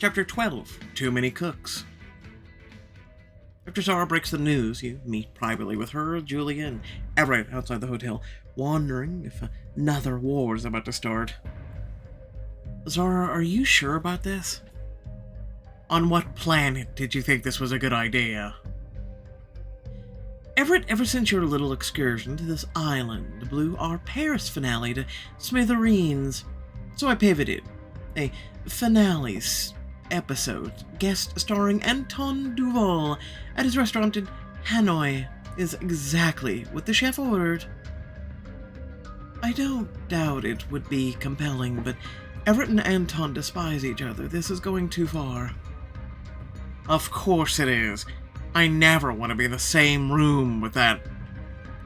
Chapter 12, Too Many Cooks. After Zara breaks the news, you meet privately with her, Julia, and Everett outside the hotel, wondering if another war is about to start. Zara, are you sure about this? On what planet did you think this was a good idea? Everett, ever since your little excursion to this island, blew our Paris finale to smithereens. So I pivoted. A finales episode, guest starring Anton Duval at his restaurant in Hanoi, is exactly what the chef ordered. I don't doubt it would be compelling, but Everett and Anton despise each other. This is going too far. Of course it is. I never want to be in the same room with that.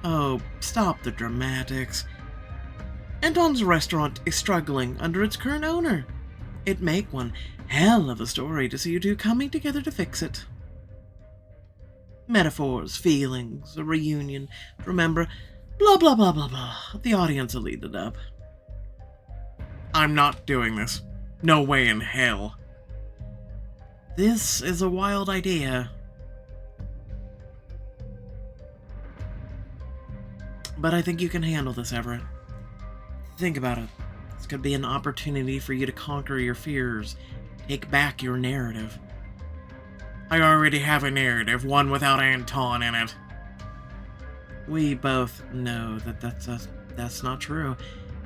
Oh, stop the dramatics. Anton's restaurant is struggling under its current owner. It'd make one hell of a story to see you two coming together to fix it. Metaphors, feelings, a reunion, remember, blah blah blah blah blah. The audience will eat it up. I'm not doing this. No way in hell. This is a wild idea. But I think you can handle this, Everett. Think about it. This could be an opportunity for you to conquer your fears, take back your narrative. I already have a narrative, one without Anton in it. We both know that that's not true.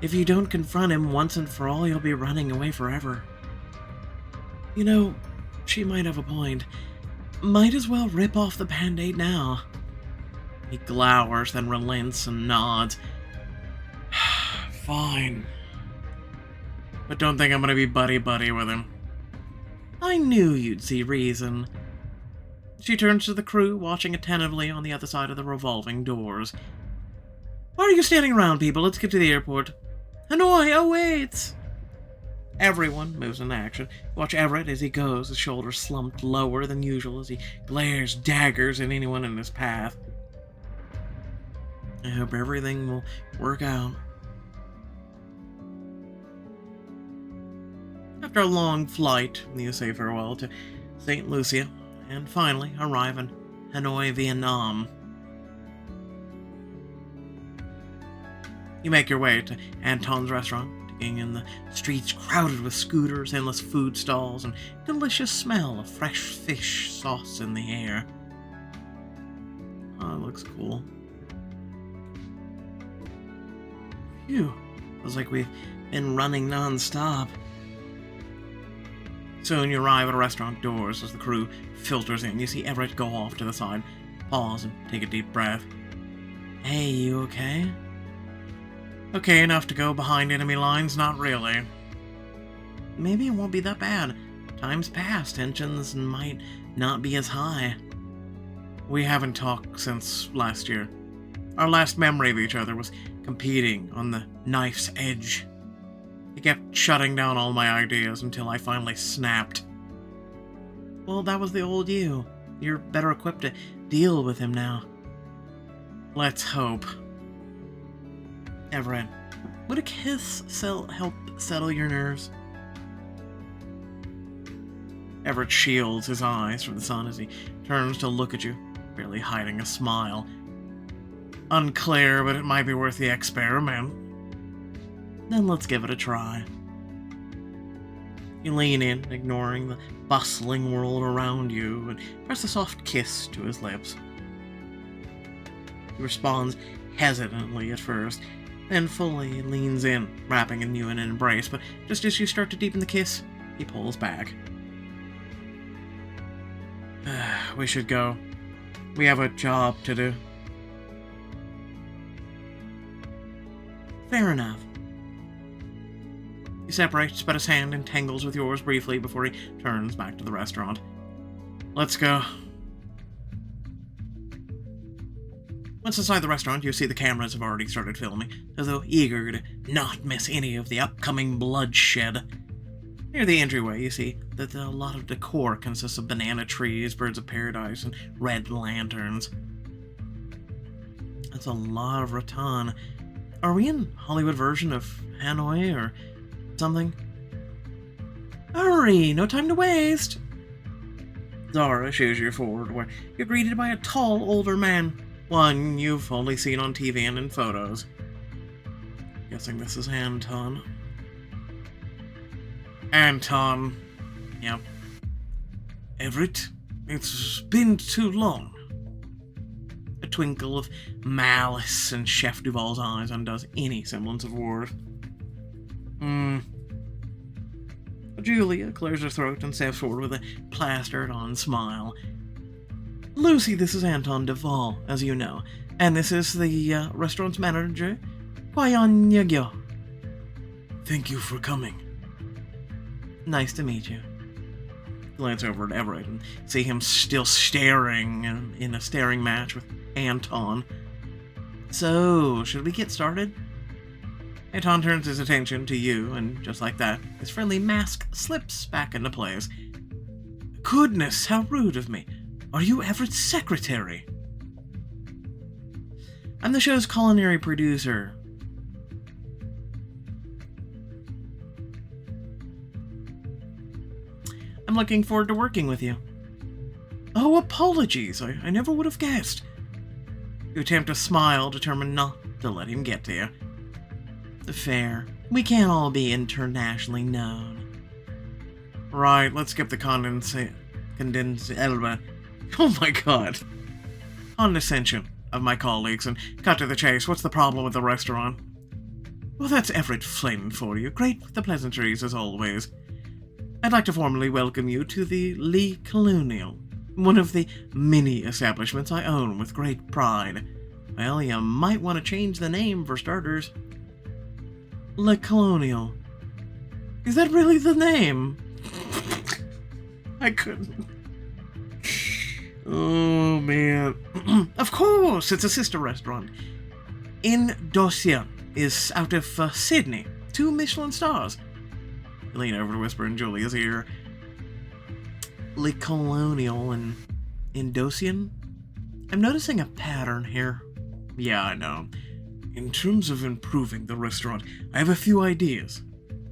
If you don't confront him once and for all, you'll be running away forever. You know, she might have a point. Might as well rip off the Band-Aid now. He glowers, then relents and nods. Fine. But don't think I'm gonna be buddy-buddy with him. I knew you'd see reason. She turns to the crew, watching attentively on the other side of the revolving doors. Why are you standing around, people? Let's get to the airport. Hanoi awaits! Everyone moves into action. Watch Everett as he goes, his shoulders slumped lower than usual as he glares daggers at anyone in his path. I hope everything will work out. After a long flight, you say farewell to St. Lucia, and finally arrive in Hanoi, Vietnam. You make your way to Anton's restaurant, digging in the streets crowded with scooters, endless food stalls, and delicious smell of fresh fish sauce in the air. Oh, it looks cool. Phew, feels like we've been running non-stop. Soon you arrive at a restaurant doors as the crew filters in. You see Everett go off to the side, pause and take a deep breath. Hey, you okay? Okay enough to go behind enemy lines? Not really. Maybe it won't be that bad. Time's passed, tensions might not be as high. We haven't talked since last year. Our last memory of each other was competing on the knife's edge. He kept shutting down all my ideas until I finally snapped. Well, that was the old you. You're better equipped to deal with him now. Let's hope. Everett, would a kiss help settle your nerves? Everett shields his eyes from the sun as he turns to look at you, barely hiding a smile. Unclear, but it might be worth the experiment. Then let's give it a try. You lean in, ignoring the bustling world around you, and press a soft kiss to his lips. He responds hesitantly at first, then fully leans in, wrapping you in an embrace, but just as you start to deepen the kiss, he pulls back. We should go. We have a job to do. Fair enough. He separates, but his hand entangles with yours briefly before he turns back to the restaurant. Let's go. Once inside the restaurant, you see the cameras have already started filming, as though eager to not miss any of the upcoming bloodshed. Near the entryway, you see that a lot of decor consists of banana trees, birds of paradise, and red lanterns. That's a lot of rattan. Are we in Hollywood version of Hanoi or something? Hurry, no time to waste. Zara shows you forward, where you're greeted by a tall, older man. One you've only seen on TV and in photos. Guessing this is Anton. Anton. Yep. Everett, it's been too long. A twinkle of malice in Chef Duval's eyes undoes any semblance of worth. Julia clears her throat and steps forward with a plastered-on smile. Lucy, this is Anton Duval, as you know, and this is the restaurant's manager, Hwayan Yagyo. Thank you for coming. Nice to meet you. Glance over at Everett and see him still staring in a staring match with Anton. So, should we get started? Anton turns his attention to you, and just like that, his friendly mask slips back into place. Goodness, how rude of me. Are you Everett's secretary? I'm the show's culinary producer. I'm looking forward to working with you. Oh, apologies. I never would have guessed. You attempt a smile, determined not to let him get to you. Fair. We can't all be internationally known. Right, let's skip the oh my god. Condescension of my colleagues and cut to the chase. What's the problem with the restaurant? Well, that's Everett Flynt for you. Great with the pleasantries, as always. I'd like to formally welcome you to the Le Colonial, one of the many establishments I own with great pride. Well, you might want to change the name for starters. Le Colonial. Is that really the name? I couldn't. Oh, man. Of course, it's a sister restaurant. Indosian is out of Sydney. 2 Michelin stars. You lean over to whisper in Julia's ear. Le Colonial and Indosian? I'm noticing a pattern here. Yeah, I know. In terms of improving the restaurant, I have a few ideas.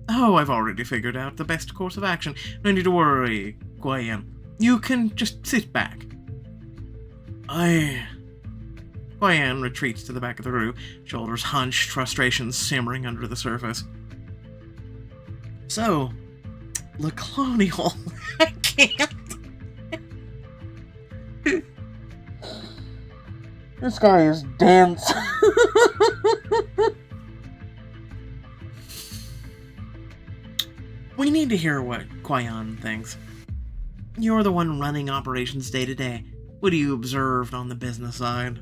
Oh, I've already figured out the best course of action. No need to worry, Hwayan. You can just sit back. Hwayan retreats to the back of the room, shoulders hunched, frustration simmering under the surface. So, Le Colonial. I can't. This guy is dense. We need to hear what Hwayan thinks. You're the one running operations day to day. What do you observed on the business side?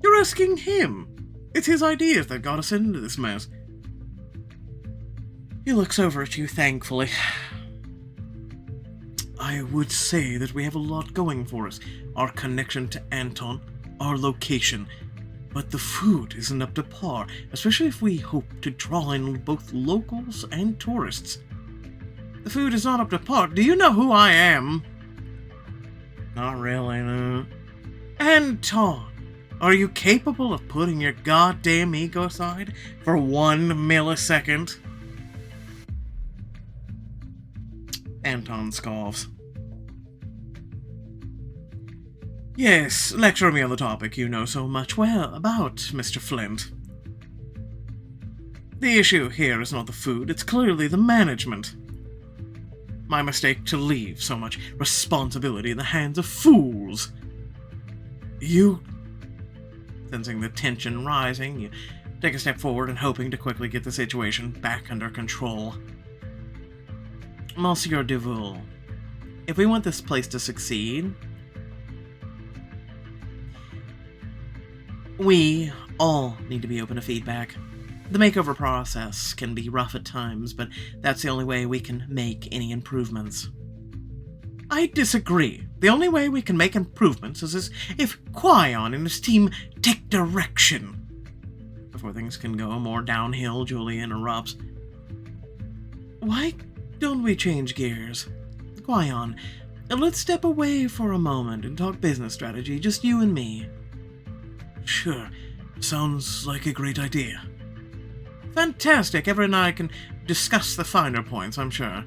You're asking him. It's his ideas that got us into this mess. He looks over at you thankfully. I would say that we have a lot going for us. Our connection to Anton, our location. But the food isn't up to par, especially if we hope to draw in both locals and tourists. The food is not up to par. Do you know who I am? Not really, no. Anton, are you capable of putting your goddamn ego aside for 1 millisecond? Anton scoffs. Yes, lecture me on the topic you know so much well about, Mr. Flynt. The issue here is not the food, it's clearly the management. My mistake to leave so much responsibility in the hands of fools. You... Sensing the tension rising, you take a step forward and hoping to quickly get the situation back under control. Monsieur Duval, if we want this place to succeed, we all need to be open to feedback. The makeover process can be rough at times, but that's the only way we can make any improvements. I disagree. The only way we can make improvements is if Hwayan and his team take direction. Before things can go more downhill, Julia interrupts. Why don't we change gears? Hwayan, let's step away for a moment and talk business strategy, just you and me. Sure, sounds like a great idea. Fantastic, Everett and I can discuss the finer points, I'm sure.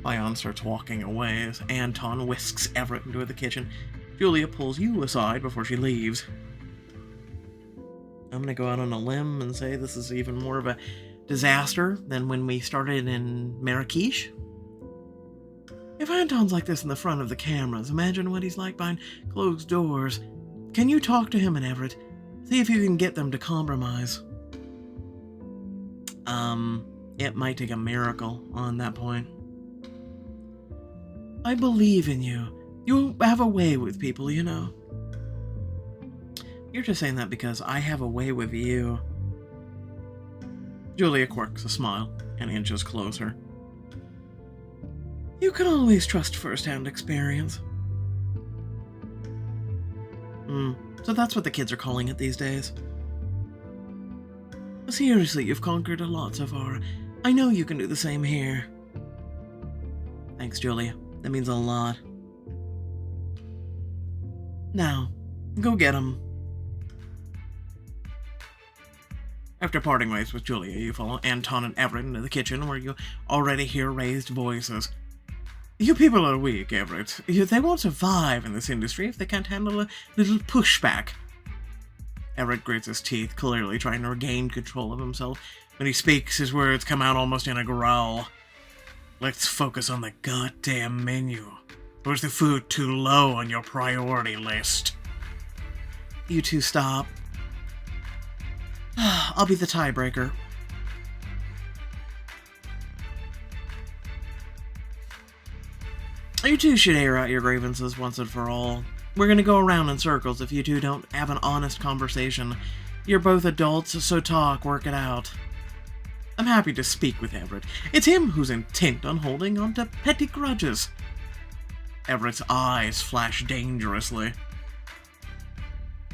Flynt starts walking away as Anton whisks Everett into the kitchen. Julia pulls you aside before she leaves. I'm gonna go out on a limb and say this is even more of a disaster than when we started in Marrakesh. If Anton's like this in the front of the cameras, imagine what he's like behind closed doors. Can you talk to him and Everett? See if you can get them to compromise. It might take a miracle on that point. I believe in you. You have a way with people, you know. You're just saying that because I have a way with you. Julia quirks a smile and inches closer. You can always trust first-hand experience. So that's what the kids are calling it these days. Seriously, you've conquered a lot so far. I know you can do the same here. Thanks, Julia. That means a lot. Now, go get him. After parting ways with Julia, you follow Anton and Everett into the kitchen where you already hear raised voices. You people are weak, Everett. They won't survive in this industry if they can't handle a little pushback. Everett grits his teeth, clearly trying to regain control of himself. When he speaks, his words come out almost in a growl. Let's focus on the goddamn menu. Or is the food too low on your priority list? You two stop. I'll be the tiebreaker. You two should air out your grievances once and for all. We're gonna go around in circles if you two don't have an honest conversation. You're both adults, so talk, work it out. I'm happy to speak with Everett. It's him who's intent on holding on to petty grudges. Everett's eyes flash dangerously.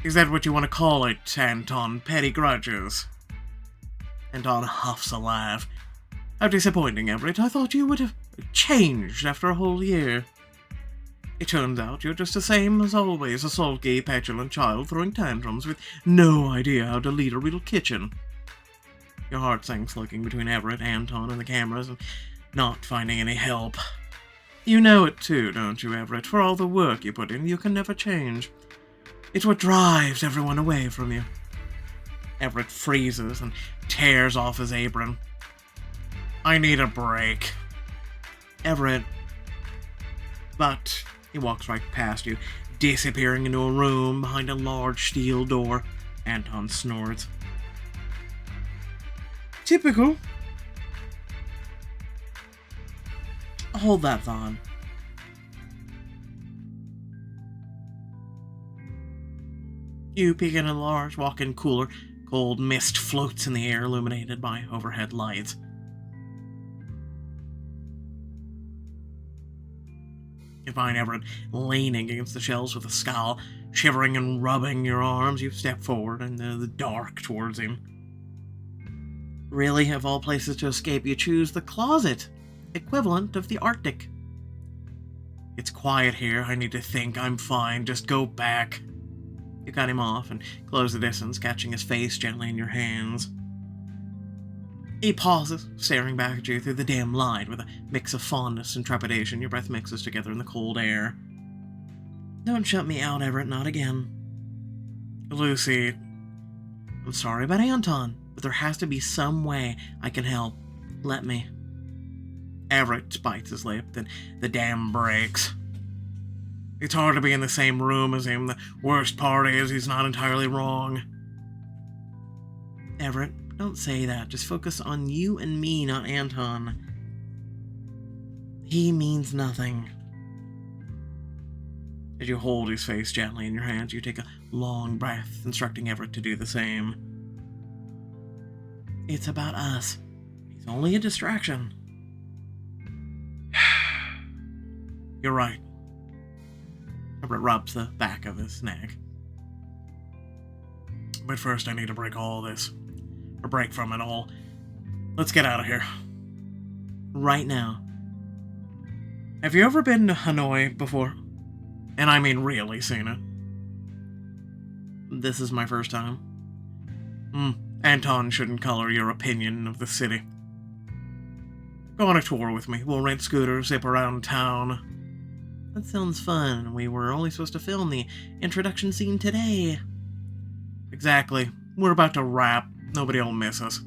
Is that what you want to call it, Anton? Petty grudges? Anton huffs a laugh. How disappointing, Everett. I thought you would have changed after a whole year. It turns out you're just the same as always, a sulky, petulant child throwing tantrums with no idea how to lead a real kitchen. Your heart sinks looking between Everett, Anton, and the cameras and not finding any help. You know it too, don't you, Everett? For all the work you put in, you can never change. It's what drives everyone away from you. Everett freezes and tears off his apron. I need a break. Everett. But he walks right past you, disappearing into a room behind a large steel door. Anton snorts. Typical. Hold that thought. You peek into the large walk-in cooler. Cold mist floats in the air, illuminated by overhead lights. You find Everett leaning against the shelves with a scowl, shivering and rubbing your arms. You step forward into the dark towards him. Really, of all places to escape, you choose the closet, equivalent of the Arctic. It's quiet here. I need to think. I'm fine. Just go back. You cut him off and close the distance, catching his face gently in your hands. He pauses, staring back at you through the dim light with a mix of fondness and trepidation. Your breath mixes together in the cold air. Don't shut me out, Everett, not again. Lucy, I'm sorry about Anton, but there has to be some way I can help. Let me. Everett bites his lip, then the dam breaks. It's hard to be in the same room as him. The worst part is he's not entirely wrong. Everett, don't say that. Just focus on you and me, not Anton. He means nothing. As you hold his face gently in your hands, you take a long breath, instructing Everett to do the same. It's about us. He's only a distraction. You're right. Everett rubs the back of his neck. But first I need to break all this. Or break from it all. Let's get out of here. Right now. Have you ever been to Hanoi before? And I mean really seen it. This is my first time. Anton shouldn't color your opinion of the city. Go on a tour with me. We'll rent scooters, zip around town. That sounds fun. We were only supposed to film the introduction scene today. Exactly. We're about to wrap. Nobody'll miss us.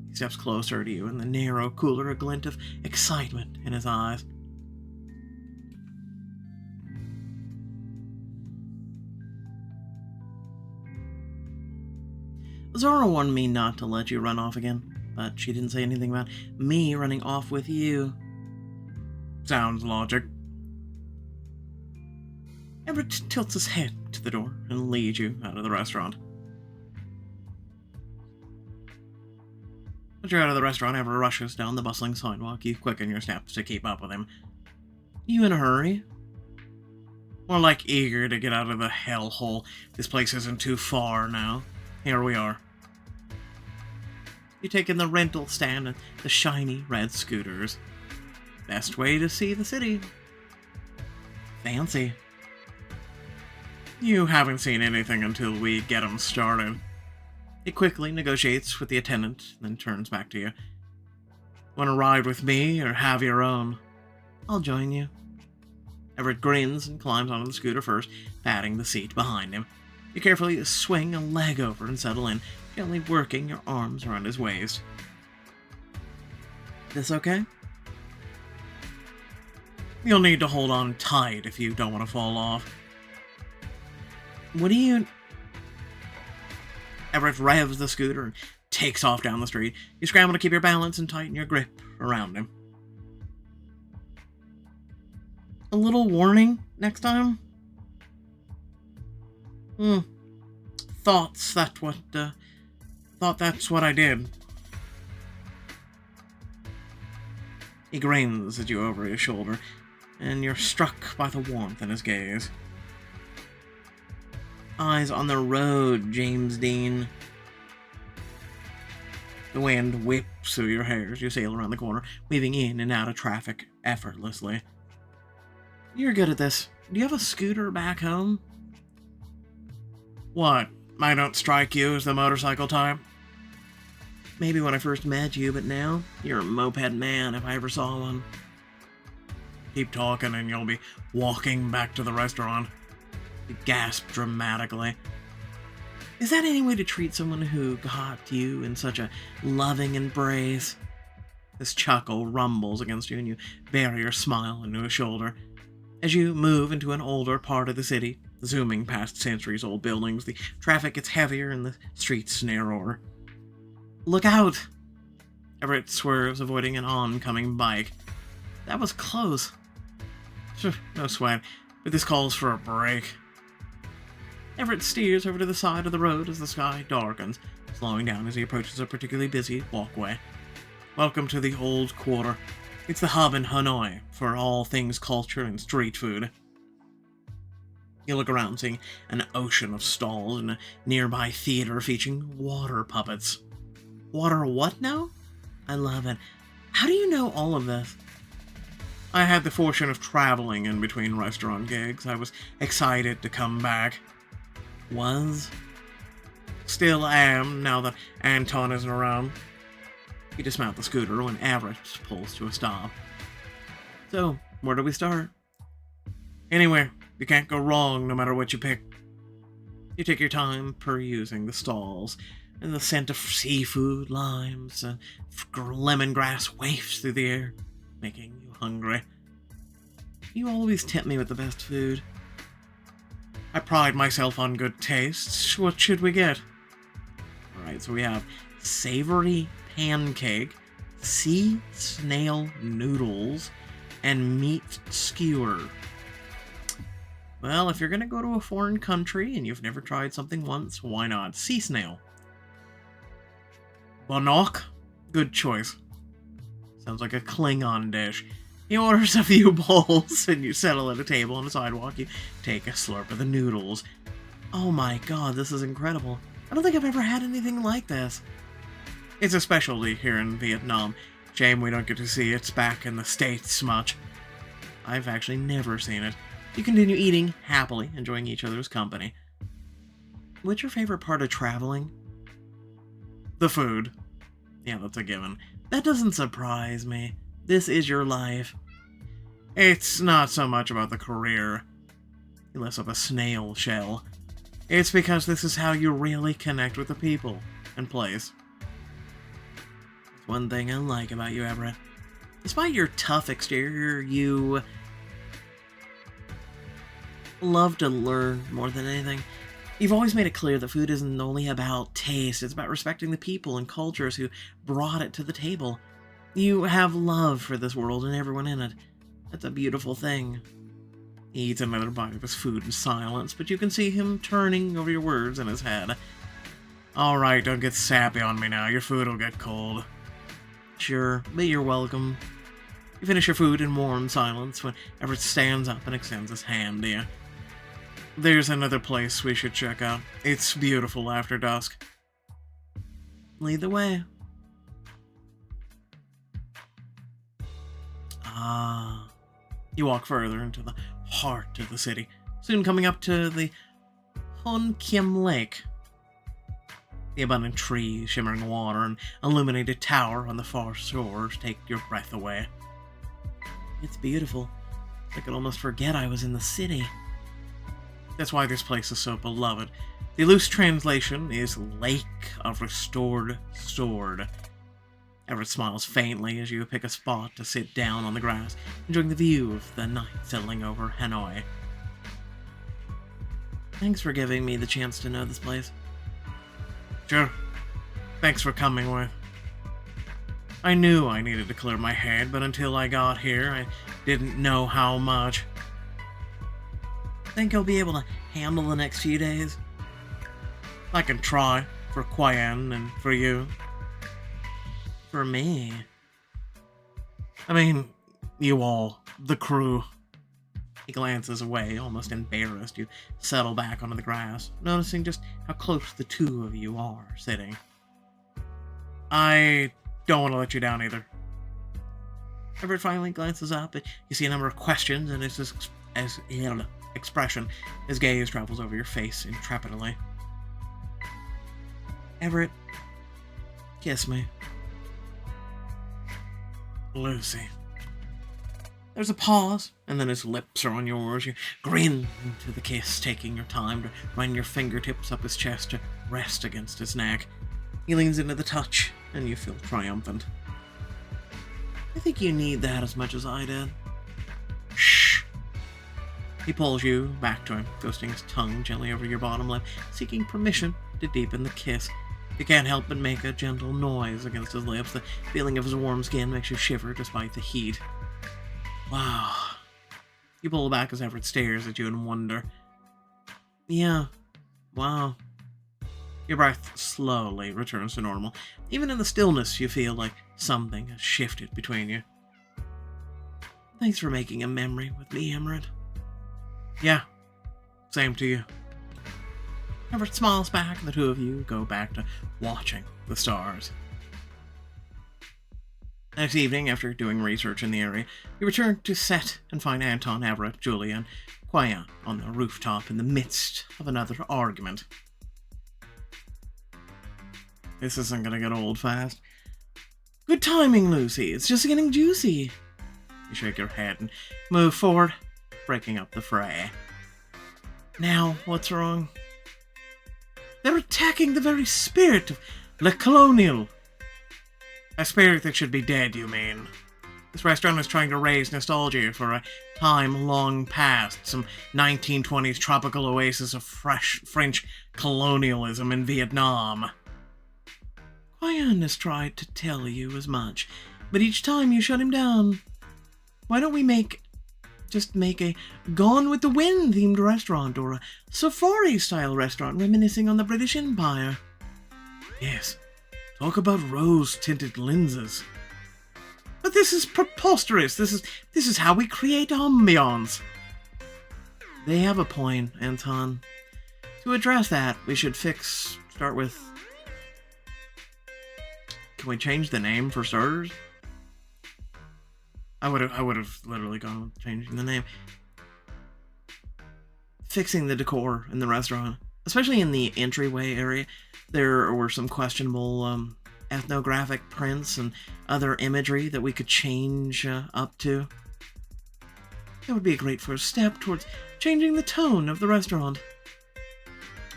He steps closer to you, in the narrow cooler, a glint of excitement in his eyes. Zora warned me not to let you run off again, but she didn't say anything about me running off with you. Sounds logic. Everett tilts his head to the door and leads you out of the restaurant. As you're out of the restaurant, Everett rushes down the bustling sidewalk. You quicken your steps to keep up with him. You in a hurry? More like eager to get out of the hellhole. This place isn't too far now. Here we are. You take in the rental stand and the shiny red scooters. Best way to see the city. Fancy. You haven't seen anything until we get 'em started. He quickly negotiates with the attendant, then turns back to you. Want to ride with me or have your own? I'll join you. Everett grins and climbs onto the scooter first, patting the seat behind him. You carefully swing a leg over and settle in, gently working your arms around his waist. This okay? You'll need to hold on tight if you don't want to fall off. What do you... Everett revs the scooter and takes off down the street. You scramble to keep your balance and tighten your grip around him. A little warning next time? Thought that's what I did. He grins at you over his shoulder, and you're struck by the warmth in his gaze. Eyes on the road, James Dean. The wind whips through your hair as you sail around the corner, weaving in and out of traffic effortlessly. You're good at this. Do you have a scooter back home? What? I don't strike you as the motorcycle type? Maybe when I first met you, but now you're a moped man if I ever saw one. Keep talking and you'll be walking back to the restaurant. You gasp dramatically. Is that any way to treat someone who got you in such a loving embrace? This chuckle rumbles against you and you bury your smile into his shoulder. As you move into an older part of the city, zooming past centuries-old buildings, the traffic gets heavier and the streets narrower. Look out! Everett swerves, avoiding an oncoming bike. That was close. No sweat, but this calls for a break. Everett steers over to the side of the road as the sky darkens, slowing down as he approaches a particularly busy walkway. Welcome to the Old Quarter. It's the hub in Hanoi for all things culture and street food. You look around, seeing an ocean of stalls and a nearby theater featuring water puppets. Water what now? I love it. How do you know all of this? I had the fortune of traveling in between restaurant gigs. I was excited to come back. Was? Still am, now that Anton isn't around. You dismount the scooter when Everett pulls to a stop. So, where do we start? Anywhere. You can't go wrong no matter what you pick. You take your time perusing the stalls, and the scent of seafood, limes, and lemongrass wafts through the air, making you hungry. You always tempt me with the best food. I pride myself on good taste. What should we get? Alright, so we have savory pancake, sea snail noodles, and meat skewer. Well, if you're gonna go to a foreign country and you've never tried something once, why not? Sea snail. Bannock? Good choice. Sounds like a Klingon dish. He orders a few bowls and you settle at a table on the sidewalk. You take a slurp of the noodles. Oh my god, this is incredible. I don't think I've ever had anything like this. It's a specialty here in Vietnam. Shame we don't get to see it back in the States much. I've actually never seen it. You continue eating, happily enjoying each other's company. What's your favorite part of traveling? The food. Yeah, that's a given. That doesn't surprise me. This is your life. It's not so much about the career. You're less of a snail shell. It's because this is how you really connect with the people and place. That's one thing I like about you, Everett. Despite your tough exterior, you love to learn more than anything. You've always made it clear that food isn't only about taste, it's about respecting the people and cultures who brought it to the table. You have love for this world and everyone in it. That's a beautiful thing. He eats another bite of his food in silence, but you can see him turning over your words in his head. Alright, don't get sappy on me now. Your food will get cold. Sure, but you're welcome. You finish your food in warm silence when Everett stands up and extends his hand to you. There's another place we should check out. It's beautiful after dusk. Lead the way. You walk further into the heart of the city, soon coming up to the Hon Kiem Lake. The abundant trees, shimmering water, and illuminated tower on the far shores take your breath away. It's beautiful. I could almost forget I was in the city. That's why this place is so beloved. The loose translation is Lake of Restored Sword. Everett smiles faintly as you pick a spot to sit down on the grass, enjoying the view of the night settling over Hanoi. Thanks for giving me the chance to know this place. Sure. Thanks for coming with. I knew I needed to clear my head, but until I got here, I didn't know how much. Think you'll be able to handle the next few days? I can try, for Quian and for you. For me? I mean, you all, the crew. He glances away, almost embarrassed. You settle back onto the grass, noticing just how close the two of you are sitting. I don't want to let you down either. Everett finally glances up, and you see a number of questions, and it's just as expression. His gaze travels over your face intrepidly. Everett, kiss me. Lucy. There's a pause, and then his lips are on yours. You grin into the kiss, taking your time to run your fingertips up his chest to rest against his neck. He leans into the touch, and you feel triumphant. I think you need that as much as I did. Shh. He pulls you back to him, ghosting his tongue gently over your bottom lip, seeking permission to deepen the kiss. You can't help but make a gentle noise against his lips. The feeling of his warm skin makes you shiver despite the heat. Wow. You pull back as Everett stares at you in wonder. Yeah. Wow. Your breath slowly returns to normal. Even in the stillness, you feel like something has shifted between you. Thanks for making a memory with me, Everett. Yeah. Same to you. Everett smiles back, and the two of you go back to watching the stars. Next evening, after doing research in the area, you return to set and find Anton, Everett, Julia, and Quian on the rooftop in the midst of another argument. This isn't gonna get old fast. Good timing, Lucy. It's just getting juicy. You shake your head and move forward, breaking up the fray. Now, what's wrong? They're attacking the very spirit of Le Colonial. A spirit that should be dead, you mean? This restaurant is trying to raise nostalgia for a time long past, some 1920s tropical oasis of fresh French colonialism in Vietnam. Quian has tried to tell you as much, but each time you shut him down. Why don't we just make a Gone with the Wind themed restaurant, or a safari-style restaurant reminiscing on the British Empire? Yes, talk about rose-tinted lenses. But this is preposterous. This is how we create ambiance. They have a point, Anton. To address that, we should start with... Can we change the name for starters? I would have literally gone with changing the name. Fixing the decor in the restaurant, especially in the entryway area. There were some questionable ethnographic prints and other imagery that we could change up to. That would be a great first step towards changing the tone of the restaurant.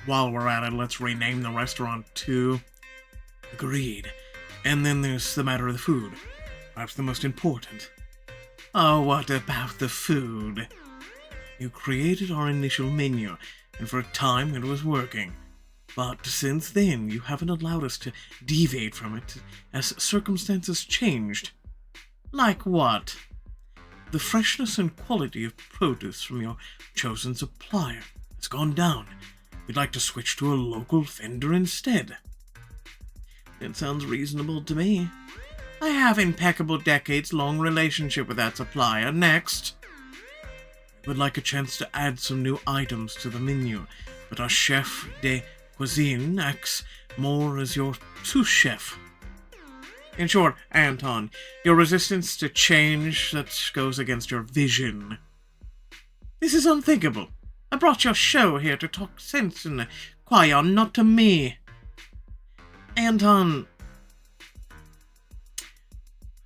While we're at it, let's rename the restaurant too. Agreed. And then there's the matter of the food. Perhaps the most important. Oh, what about the food? You created our initial menu, and for a time it was working. But since then, you haven't allowed us to deviate from it as circumstances changed. Like what? The freshness and quality of produce from your chosen supplier has gone down. We'd like to switch to a local vendor instead. It sounds reasonable to me. I have impeccable decades-long relationship with that supplier. Next. We would like a chance to add some new items to the menu, but our chef de cuisine acts more as your sous chef. In short, Anton, your resistance to change that goes against your vision. This is unthinkable. I brought your show here to talk sense and Qui-Gon, not to me. Anton,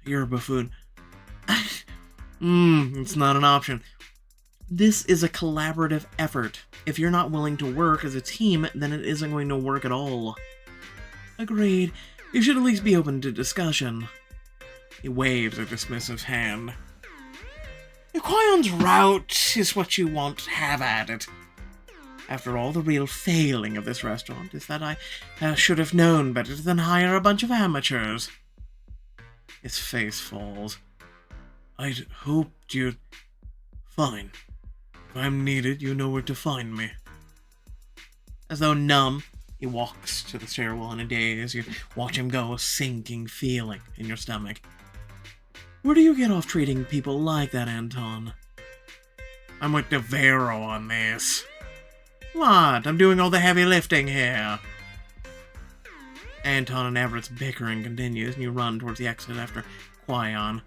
you're a buffoon. It's not an option. This is a collaborative effort. If you're not willing to work as a team, then it isn't going to work at all. Agreed. You should at least be open to discussion. He waves a dismissive hand. If Qui-Gon's route is what you want, have at it. After all, the real failing of this restaurant is that I should have known better than hire a bunch of amateurs. His face falls. I'd hoped you'd... Fine. If I'm needed, you know where to find me. As though numb, he walks to the stairwell in a daze. You watch him go, a sinking feeling in your stomach. Where do you get off treating people like that, Anton? I'm with Devero on this. What? I'm doing all the heavy lifting here. Anton and Everett's bickering continues, and you run towards the exit after Qui-Gon.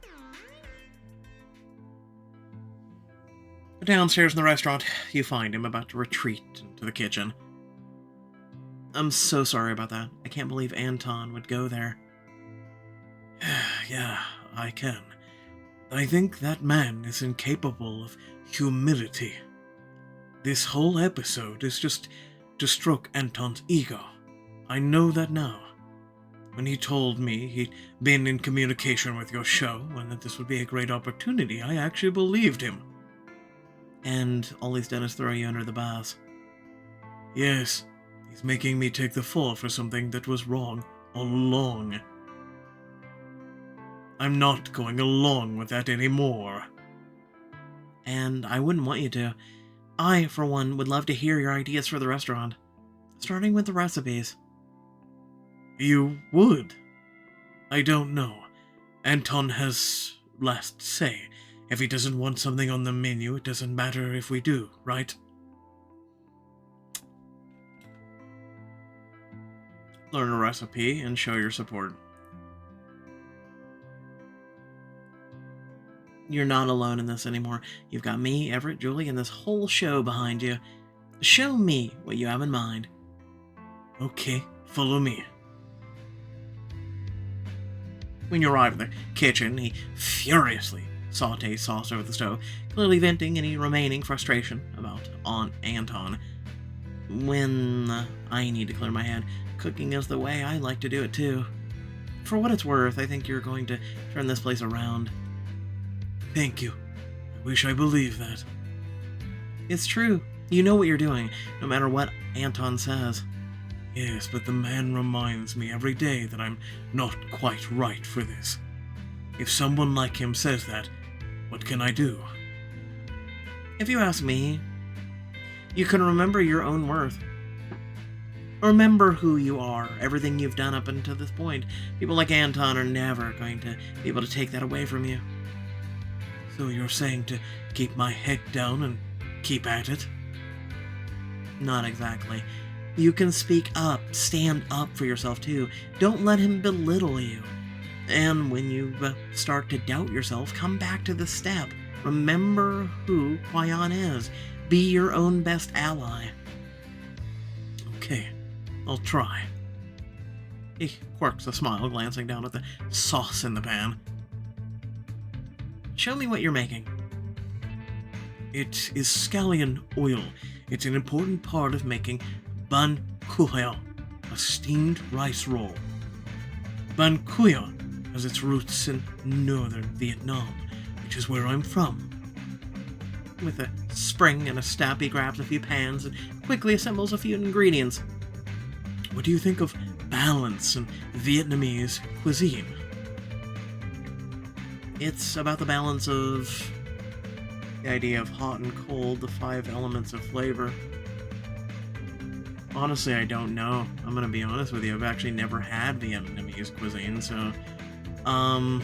Downstairs in the restaurant, you find him about to retreat into the kitchen. I'm so sorry about that. I can't believe Anton would go there. Yeah, I can. I think that man is incapable of humility. This whole episode is just to stroke Anton's ego. I know that now. When he told me he'd been in communication with your show and that this would be a great opportunity, I actually believed him. And all he's done is throw you under the bus. Yes, he's making me take the fall for something that was wrong all along. I'm not going along with that anymore. And I wouldn't want you to. I, for one, would love to hear your ideas for the restaurant. Starting with the recipes. You would? I don't know. Anton has last say. If he doesn't want something on the menu, it doesn't matter if we do, right? Learn a recipe and show your support. You're not alone in this anymore. You've got me, Everett, Julie, and this whole show behind you. Show me what you have in mind. Okay, follow me. When you arrive at the kitchen, he furiously sautés sauce over the stove, clearly venting any remaining frustration about Aunt Anton. When I need to clear my head, cooking is the way I like to do it too. For what it's worth, I think you're going to turn this place around. Thank you. I wish I believed that. It's true. You know what you're doing, no matter what Anton says. Yes, but the man reminds me every day that I'm not quite right for this. If someone like him says that, what can I do? If you ask me, you can remember your own worth. Remember who you are, everything you've done up until this point. People like Anton are never going to be able to take that away from you. So you're saying to keep my head down and keep at it? Not exactly. You can speak up, stand up for yourself too. Don't let him belittle you. And when you start to doubt yourself, come back to the step. Remember who Qui-Gon is. Be your own best ally. Okay, I'll try. He quirks a smile, glancing down at the sauce in the pan. Show me what you're making. It is scallion oil. It's an important part of making banh cuyo, a steamed rice roll. Banh cuyo has its roots in northern Vietnam, which is where I'm from. With a spring and a snap, he grabs a few pans and quickly assembles a few ingredients. What do you think of balance in Vietnamese cuisine? It's about the balance of the idea of hot and cold, the 5 elements of flavor. Honestly, I don't know. I'm gonna be honest with you. I've actually never had Vietnamese cuisine, so I'm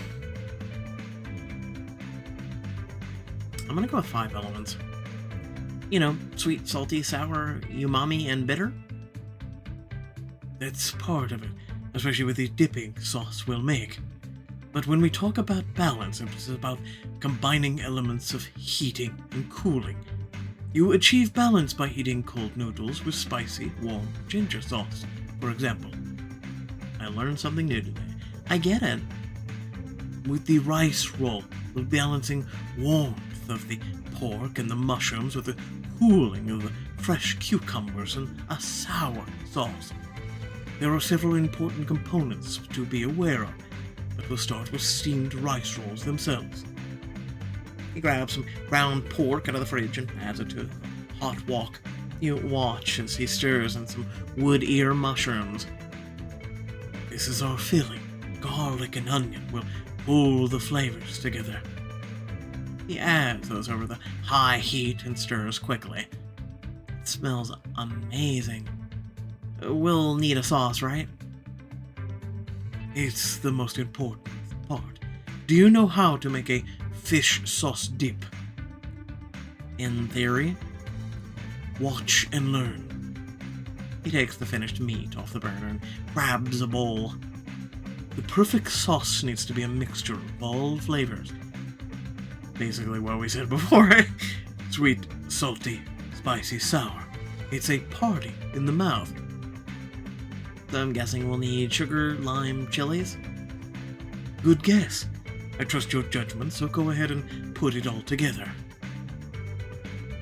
gonna go with 5 elements. You know, sweet, salty, sour, umami, and bitter. That's part of it, especially with the dipping sauce we'll make. But when we talk about balance, it's about combining elements of heating and cooling. You achieve balance by eating cold noodles with spicy, warm ginger sauce, for example. I learned something new today. I get it. With the rice roll, we're balancing warmth of the pork and the mushrooms with the cooling of the fresh cucumbers and a sour sauce. There are several important components to be aware of, but we'll start with steamed rice rolls themselves. He grabs some ground pork out of the fridge and adds it to a hot wok. You watch as he stirs in some wood ear mushrooms. This is our filling. Garlic and onion will pull the flavors together. He adds those over the high heat and stirs quickly. It smells amazing. We'll need a sauce, right? It's the most important part. Do you know how to make a fish sauce dip? In theory. Watch and learn. He takes the finished meat off the burner and grabs a bowl. The perfect sauce needs to be a mixture of all flavors. Basically what we said before. Sweet, salty, spicy, sour. It's a party in the mouth. So I'm guessing we'll need sugar, lime, chilies? Good guess. I trust your judgment, so go ahead and put it all together.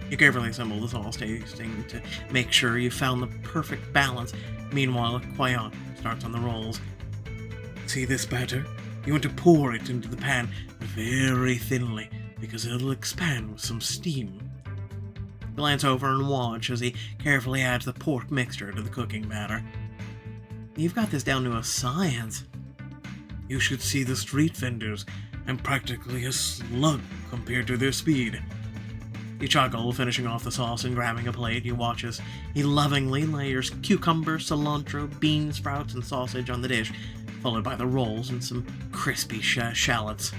You carefully assemble the sauce, tasting to make sure you found the perfect balance. Meanwhile, Quayon starts on the rolls. See this batter? You want to pour it into the pan very thinly, because it'll expand with some steam. Glance over and watch as he carefully adds the pork mixture to the cooking batter. You've got this down to a science. You should see the street vendors. I'm practically a slug compared to their speed. You chuckle, finishing off the sauce and grabbing a plate. You watch as he lovingly layers cucumber, cilantro, bean sprouts, and sausage on the dish, followed by the rolls and some crispy shallots.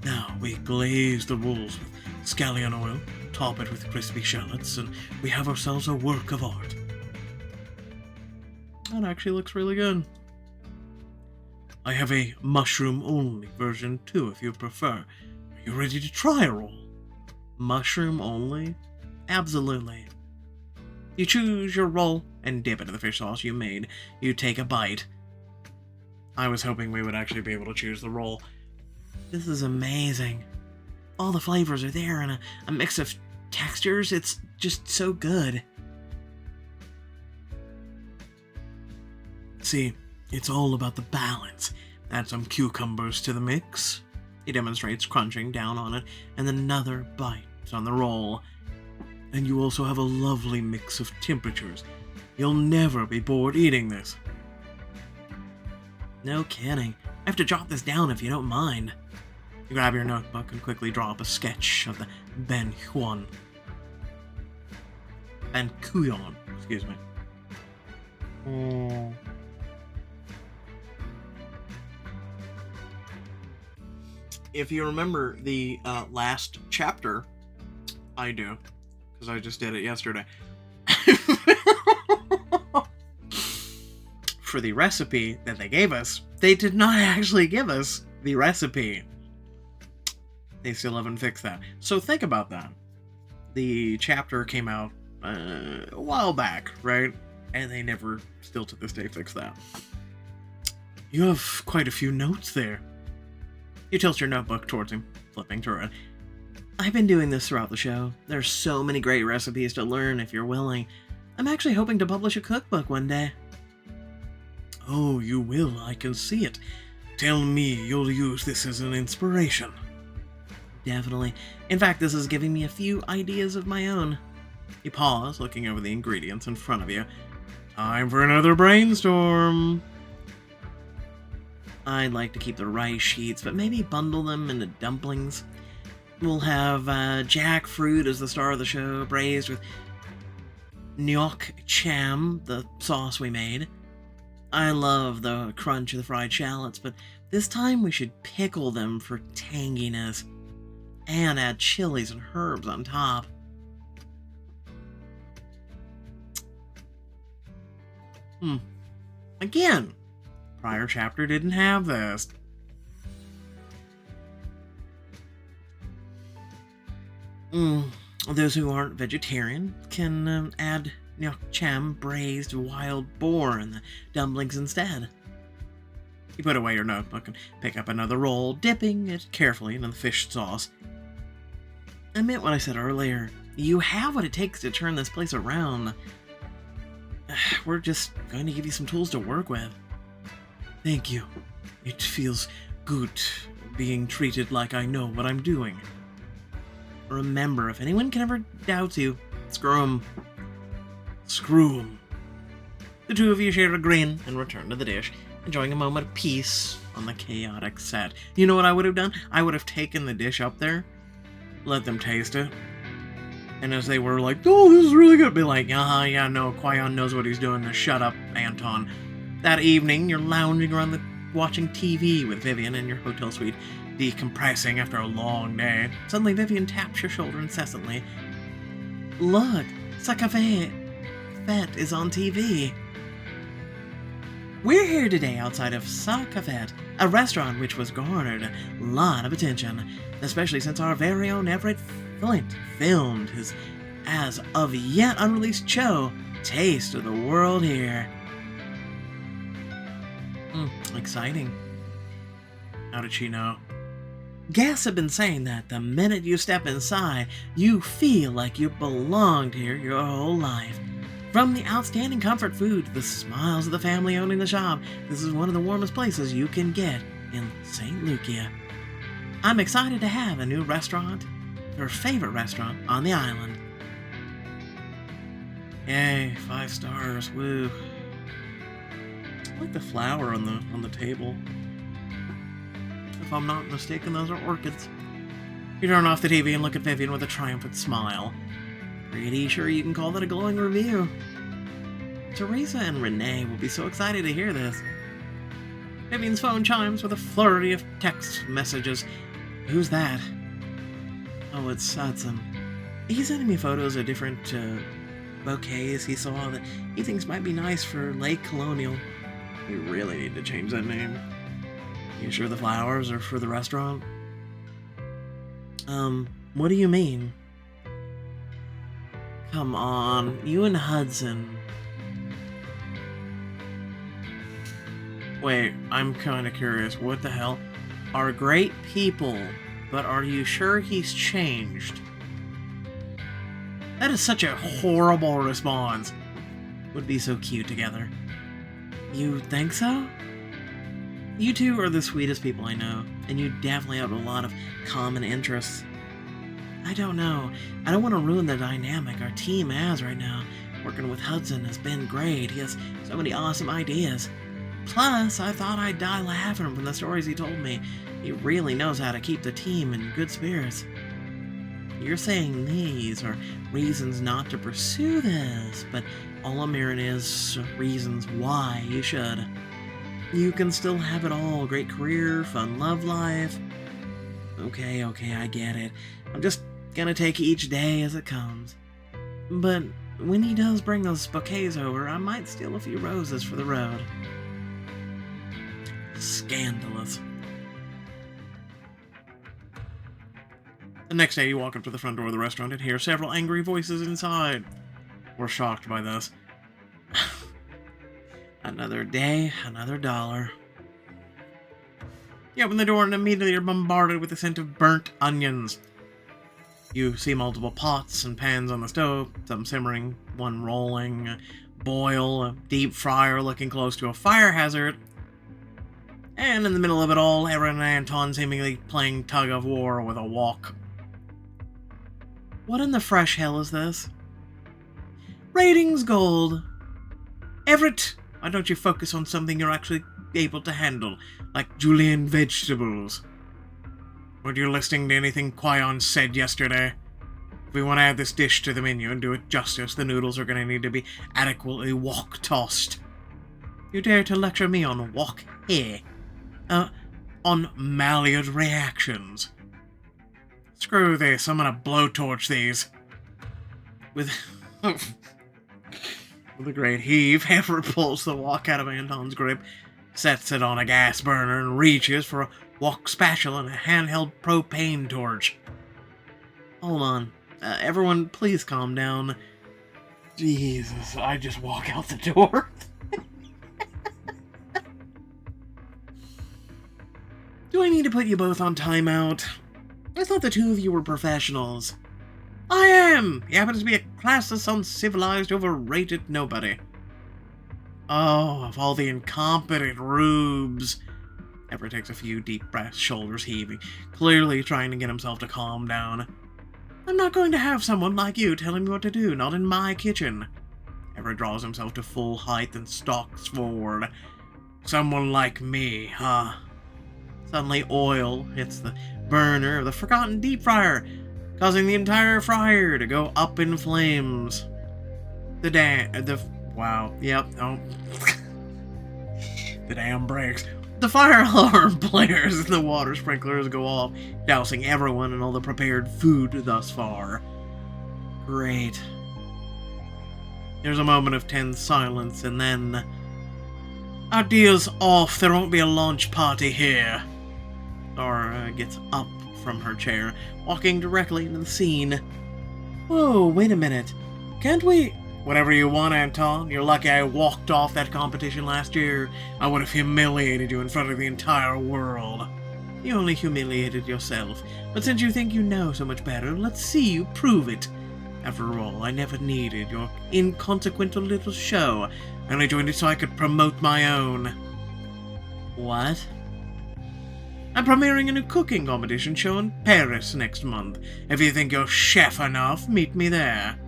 Now we glaze the rolls with scallion oil, top it with crispy shallots, and we have ourselves a work of art. That actually looks really good. I have a mushroom-only version too, if you prefer. Are you ready to try a roll? Mushroom-only? Absolutely. You choose your roll and dip into the fish sauce you made. You take a bite. I was hoping we would actually be able to choose the roll. This is amazing. All the flavors are there in a mix of textures. It's just so good. See, it's all about the balance. Add some cucumbers to the mix. He demonstrates crunching down on it, and then another bite on the roll. And you also have a lovely mix of temperatures. You'll never be bored eating this. No kidding. I have to jot this down if you don't mind. You grab your notebook and quickly draw up a sketch of the Ben Cuyon, excuse me. If you remember the last chapter, I do, because I just did it yesterday. For the recipe that they gave us, they did not actually give us the recipe. They still haven't fixed that. So think about that. The chapter came out a while back, right? And they never, still to this day, fixed that. You have quite a few notes there. You tilt your notebook towards him, flipping through it. I've been doing this throughout the show. There's so many great recipes to learn if you're willing. I'm actually hoping to publish a cookbook one day. Oh, you will, I can see it. Tell me you'll use this as an inspiration. Definitely. In fact, this is giving me a few ideas of my own. You pause, looking over the ingredients in front of you. Time for another brainstorm. I'd like to keep the rice sheets, but maybe bundle them into dumplings. We'll have jackfruit as the star of the show, braised with gnocchi cham, the sauce we made. I love the crunch of the fried shallots, but this time we should pickle them for tanginess and add chilies and herbs on top. Again, prior chapter didn't have this. Those who aren't vegetarian can add cham braised wild boar in the dumplings instead. You put away your notebook and pick up another roll, dipping it carefully into the fish sauce. I meant what I said earlier. You have what it takes to turn this place around. We're just going to give you some tools to work with. Thank you. It feels good being treated like I know what I'm doing. Remember, if anyone can ever doubt you, screw 'em. Screw 'em. The two of you share a grin and return to the dish, enjoying a moment of peace on the chaotic set. You know what I would have done? I would have taken the dish up there, let them taste it, and as they were like, oh, this is really good, be like, yeah, no, Qui-Gon knows what he's doing, now shut up, Anton. That evening, you're lounging around watching TV with Vivian in your hotel suite, decompressing after a long day. Suddenly, Vivian taps your shoulder incessantly. Look, Sakafet is on TV. We're here today outside of Sakafet, a restaurant which was garnered a lot of attention, especially since our very own Everett Flynt filmed his as of yet unreleased show, Taste of the World here. Exciting. How did she know? Guests have been saying that the minute you step inside, you feel like you belonged here your whole life. From the outstanding comfort food to the smiles of the family owning the shop, this is one of the warmest places you can get in St. Lucia. I'm excited to have a new restaurant, her favorite restaurant on the island. Yay, 5 stars, woo. I like the flower on the table. If I'm not mistaken, those are orchids. You turn off the TV and look at Vivian with a triumphant smile. Pretty sure you can call that a glowing review. Teresa and Renee will be so excited to hear this. Vivian's phone chimes with a flurry of text messages. Who's that? Oh, it's Hudson. He's sending me photos of different bouquets he saw that he thinks might be nice for Lake Colonial. We really need to change that name. You sure the flowers are for the restaurant? What do you mean? Come on, you and Hudson. Wait, I'm kinda curious, what the hell? Are great people, but are you sure he's changed? That is such a horrible response. Would be so cute together. You think so? You two are the sweetest people I know, and you definitely have a lot of common interests. I don't know. I don't want to ruin the dynamic our team has right now. Working with Hudson has been great. He has so many awesome ideas. Plus, I thought I'd die laughing from the stories he told me. He really knows how to keep the team in good spirits. You're saying these are reasons not to pursue this, but all I'm hearing is reasons why you should. You can still have it all. Great career, fun love life. Okay, I get it. I'm just gonna take each day as it comes. But when he does bring those bouquets over, I might steal a few roses for the road. Scandalous. The next day, you walk up to the front door of the restaurant and hear several angry voices inside. We're shocked by this. Another day, another dollar. You open the door and immediately are bombarded with the scent of burnt onions. You see multiple pots and pans on the stove, some simmering, one rolling, a boil, a deep fryer looking close to a fire hazard, and in the middle of it all, Aaron and Anton seemingly playing tug-of-war with a wok. What in the fresh hell is this? Ratings gold. Everett, why don't you focus on something you're actually able to handle, like julienne vegetables? Were you listening to anything Qui-Gon said yesterday? If we want to add this dish to the menu and do it justice, the noodles are going to need to be adequately wok-tossed. You dare to lecture me on wok here? On Maillard reactions. Screw this, I'm going to blowtorch these. With a great heave, Everett pulls the wok out of Anton's grip, sets it on a gas burner, and reaches for a wok spatula and a handheld propane torch. Hold on. Everyone, please calm down. Jesus, I just walk out the door. Do I need to put you both on timeout? I thought the two of you were professionals. I am! He happens to be a classless, uncivilized, overrated nobody. Oh, of all the incompetent rubes. Everett takes a few deep breaths, shoulders heaving, clearly trying to get himself to calm down. I'm not going to have someone like you telling me what to do, not in my kitchen. Everett draws himself to full height and stalks forward. Someone like me, huh? Suddenly oil hits the burner of the forgotten deep fryer, causing the entire fryer to go up in flames. Wow, yep, oh. The dam breaks. The fire alarm blares and the water sprinklers go off, dousing everyone and all the prepared food thus far. Great. There's a moment of tense silence, and then... Idea's off, there won't be a launch party here. Laura gets up from her chair, walking directly into the scene. Whoa, wait a minute. Can't we... Whatever you want, Anton. You're lucky I walked off that competition last year. I would have humiliated you in front of the entire world. You only humiliated yourself. But since you think you know so much better, let's see you prove it. After all, I never needed your inconsequential little show. I only joined it so I could promote my own. What? I'm premiering a new cooking competition show in Paris next month. If you think you're chef enough, meet me there.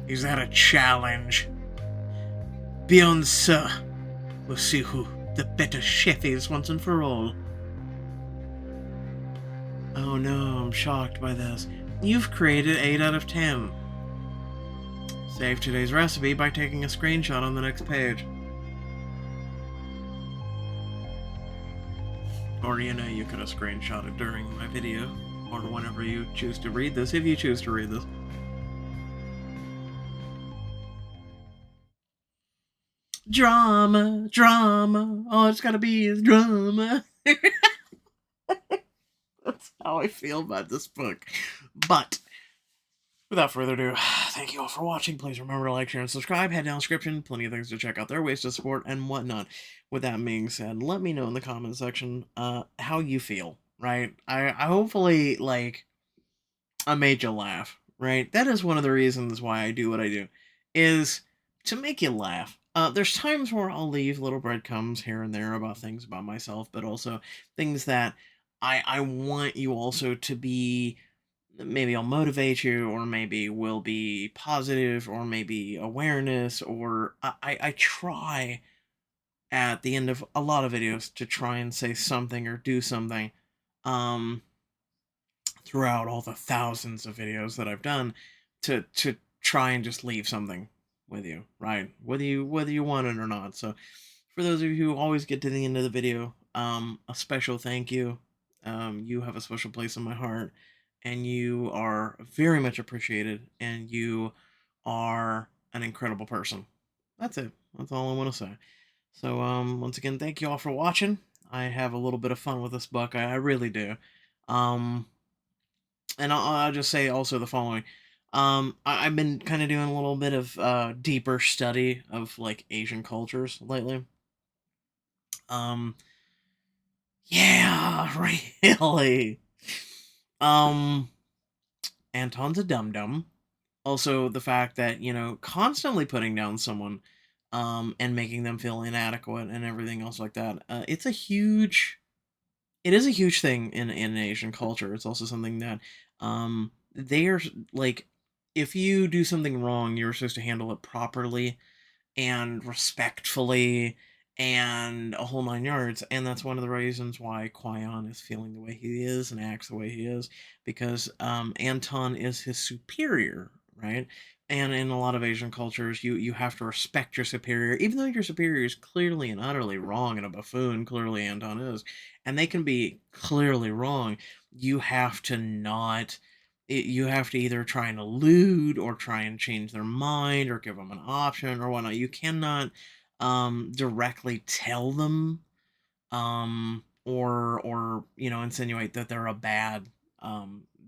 Is that a challenge? Beyond sir. We'll see who the better chef is once and for all. Oh no, I'm shocked by this. You've created 8 out of 10. Save today's recipe by taking a screenshot on the next page. Or, you know, you could have screenshot it during my video, or whenever you choose to read this, if you choose to read this. Drama, drama, all it's gotta be is drama. That's how I feel about this book. But, without further ado, thank you all for watching. Please remember to like, share, and subscribe. Head down the description, plenty of things to check out there, ways to support, and whatnot. With that being said, let me know in the comment section how you feel, right? I hopefully, like, I made you laugh, right? That is one of the reasons why I do what I do, is to make you laugh. There's times where I'll leave little breadcrumbs here and there about things about myself, but also things that I want you also to be, maybe I'll motivate you, or maybe will be positive, or maybe awareness, or I try at the end of a lot of videos to try and say something or do something throughout all the thousands of videos that I've done to try and just leave something with you, right? Whether you want it or not. So for those of you who always get to the end of the video, a special thank you. You have a special place in my heart, and you are very much appreciated, and you are an incredible person. That's it. That's all I want to say. So, once again, thank you all for watching. I have a little bit of fun with this book. I really do. And I'll just say also the following. I've been kind of doing a little bit of deeper study of, like, Asian cultures lately. Yeah, really. Um, Anton's a dum dum. Also, the fact that, constantly putting down someone, and making them feel inadequate and everything else like that. It is a huge thing in Asian culture. It's also something that, they're like, if you do something wrong, you're supposed to handle it properly and respectfully and a whole nine yards. And that's one of the reasons why Qui-Gon is feeling the way he is and acts the way he is, because Anton is his superior, right? And in a lot of Asian cultures, you have to respect your superior, even though your superior is clearly and utterly wrong and a buffoon. Clearly, Anton is, and they can be clearly wrong. You have to not you have to either try and elude or try and change their mind or give them an option or whatnot. You cannot directly tell them, or insinuate that they're a bad,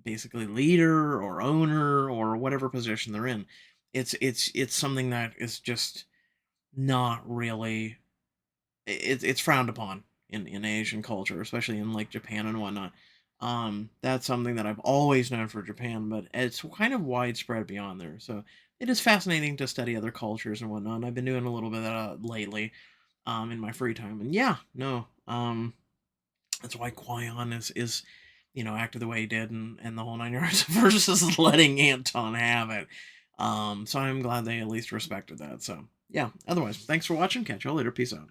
basically, leader or owner or whatever position they're in. It's something that is just not really, it's frowned upon in Asian culture, especially in like Japan and whatnot. That's something that I've always known for Japan, but it's kind of widespread beyond there. So it is fascinating to study other cultures and whatnot. And I've been doing a little bit of that lately, in my free time. And yeah, no, that's why Qui-Gon is acted the way he did, and the whole nine yards versus letting Anton have it. So I'm glad they at least respected that. So yeah. Otherwise, thanks for watching. Catch you all later. Peace out.